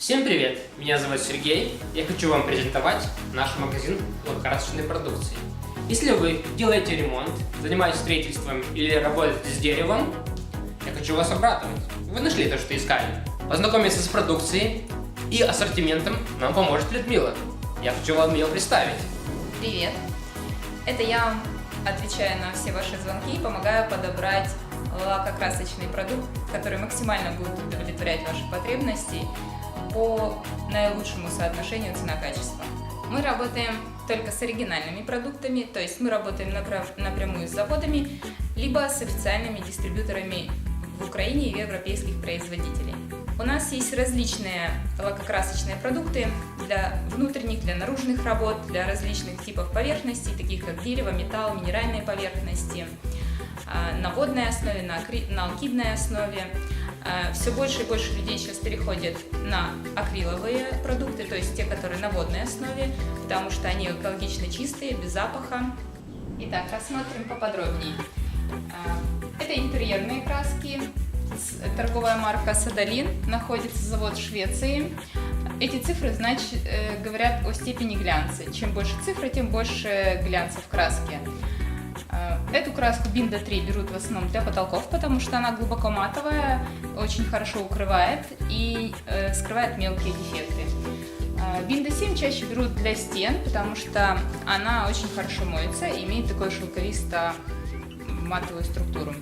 Всем привет! Меня зовут Сергей. Я хочу вам презентовать наш магазин лакокрасочной продукции. Если вы делаете ремонт, занимаетесь строительством или работаете с деревом, я хочу вас обрадовать. Вы нашли то, что искали. Познакомиться с продукцией и ассортиментом нам поможет Людмила. Я хочу вам ее представить. Привет! Это я отвечаю на все ваши звонки и помогаю подобрать лакокрасочный продукт, который максимально будет удовлетворять ваши потребности по наилучшему соотношению цена-качество. Мы работаем только с оригинальными продуктами, то есть мы работаем напрямую с заводами, либо с официальными дистрибьюторами в Украине и европейских производителей. У нас есть различные лакокрасочные продукты для внутренних, для наружных работ, для различных типов поверхностей, таких как дерево, металл, минеральные поверхности, на водной основе, на алкидной основе. Все больше и больше людей сейчас переходят на акриловые продукты, то есть те, которые на водной основе, потому что они экологично чистые, без запаха. Итак, рассмотрим поподробнее. Это интерьерные краски. Торговая марка Садалин, находится завод в Швеции. Эти цифры говорят о степени глянца. Чем больше цифры, тем больше глянца в краске. Эту краску Бинда 3 берут в основном для потолков, потому что она глубоко матовая, очень хорошо укрывает и скрывает мелкие дефекты. Бинда 7 чаще берут для стен, потому что она очень хорошо моется и имеет такую шелковисто-матовую структуру.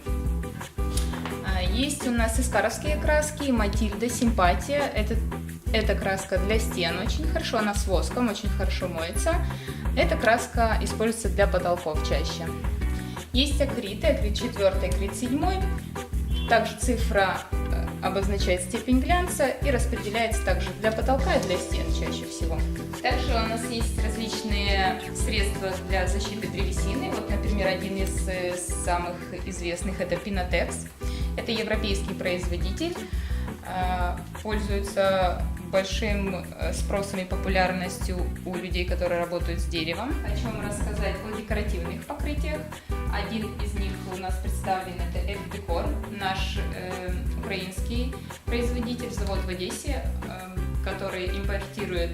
Есть у нас искаровские краски, Матильда, Симпатия. Эта краска для стен очень хорошо, она с воском, очень хорошо моется. Эта краска используется для потолков чаще. Есть акрит 4, акрит 7. Также цифра обозначает степень глянца и распределяется также для потолка и для стен чаще всего. Также у нас есть различные средства для защиты древесины. Вот, например, один из самых известных – это Pinatex. Это европейский производитель, пользуется большим спросом и популярностью у людей, которые работают с деревом. О чем рассказать? О декоративных покрытиях. Один из них у нас представлен, это F-Decor, наш украинский производитель, завод в Одессе, который импортирует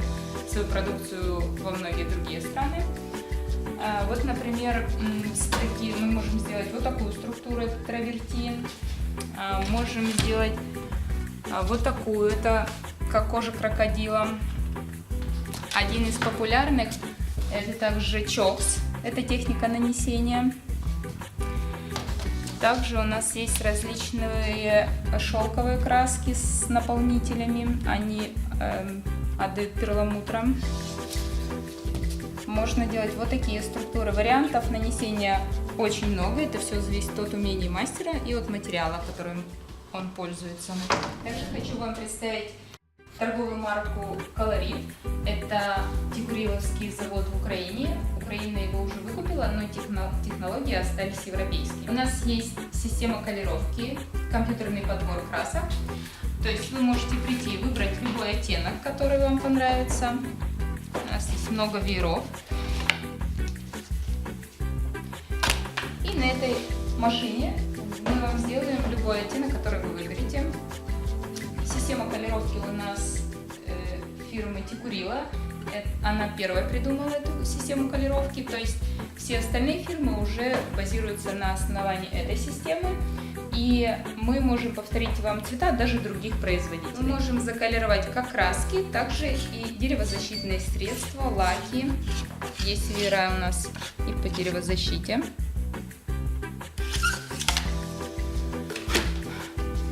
свою продукцию во многие другие страны. Вот, например, мы можем сделать вот такую структуру, это травертин. Можем сделать вот такую, это как кожа крокодила. Один из популярных – это также чокс, это техника нанесения. Также у нас есть различные шелковые краски с наполнителями, они отдают перламутром. Можно делать вот такие структуры. Вариантов нанесения очень много, это все зависит от умения мастера и от материала, которым он пользуется. Также хочу вам представить торговую марку Колорит. Это тикуриловский завод в Украине. Украина его уже выкупила, но технологии остались европейские. У нас есть система колировки, компьютерный подбор красок. То есть вы можете прийти и выбрать любой оттенок, который вам понравится. У нас есть много вееров. И на этой машине мы вам сделаем любой оттенок, который вы выберете. Система колировки у нас фирмы Тикурила. Она первая придумала эту систему колировки. То есть все остальные фирмы уже базируются на основании этой системы. И мы можем повторить вам цвета даже других производителей. Мы можем заколировать как краски, также и деревозащитные средства, лаки. Есть веера у нас и по деревозащите.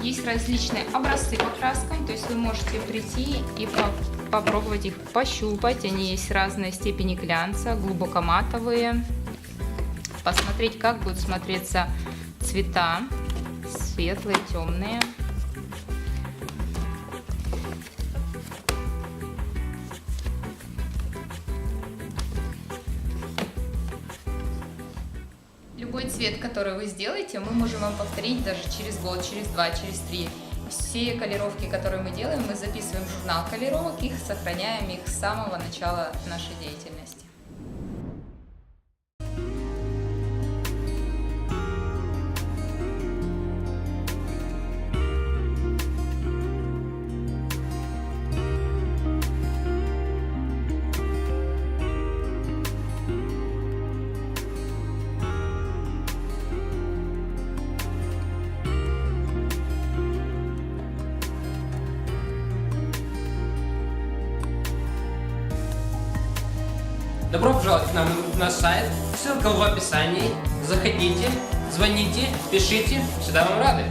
Есть различные образцы по краскам, то есть вы можете прийти и попробовать их пощупать. Они есть разной степени глянца, глубоко матовые. Посмотреть, как будут смотреться цвета. Светлые, темные. Любой цвет, который вы сделаете, мы можем вам повторить даже через год, через 2, через 3. Все колировки, которые мы делаем, мы записываем в журнал колировок, их сохраняем их с самого начала нашей деятельности. Добро пожаловать к нам на сайт, ссылка в описании. Заходите, звоните, пишите, всегда вам рады.